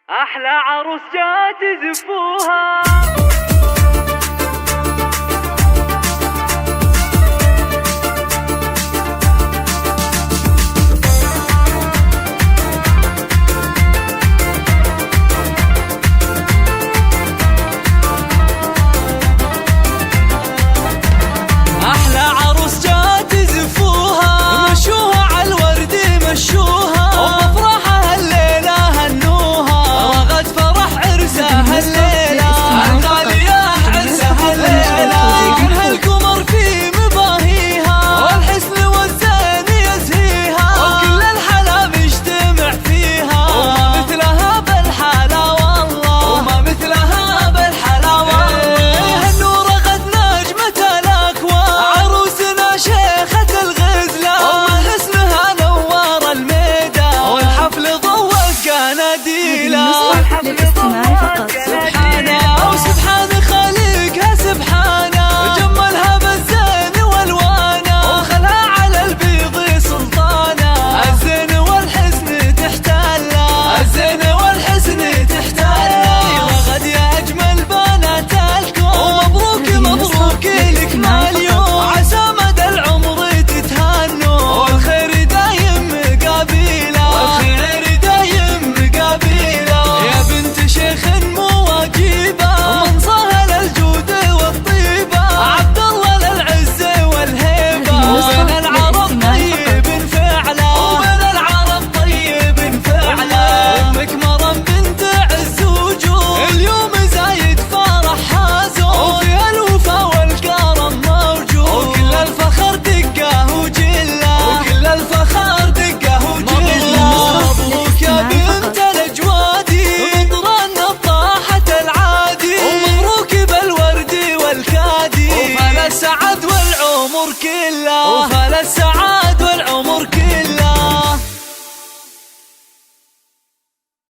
أحلى عروس جات زفوها. أحلى عروس جات زفوها، مشوها عالورد مشوها، وبفرحها الليلة هنوها، رغد فرح عرسها الليلة، الغالية عرسها الليلة، كل القمر في مباهيها، والحسن والزين يزهيها، وكل الحلا مجتمع فيها، وما مثلها بالحلا والله، وما مثلها بالحلا والله. النور غد نجمة الأكوان، عروسنا شيخة الغزلة، وحسنها نور الميدان، والحفل ضوق قناديله. سبحانه وسبحان خالقها سبحانه، جملها بالزين والوانه، وخلها على البيض سلطانه، الزين والحسن تحتله، الزين والحسن تحتله. غد يا اجمل بنات الكون، ومبروك مبروك لك ما اليوم، عسى مدى العمر تتهنوا، والخير دايم مقابله، والخير دايم مقابله. يا بنت شيخ مواجبه، من صهل الجود والطيبه، عبد الله للعز والهيبه، وبين العرب طيب فعله، وبين العرب طيب فعله. امك مرم بنت عز وجود، اليوم زايد فرحها زود، وفي الوفا والكرم موجود، وكل الفخر دقه وجله، وكل الفخر دقه وجله. مبروك يا بنت الاجوادي، مطر النطاحة العادي، ومبروك بالورد والكادي، وفال السعد والعمر كله.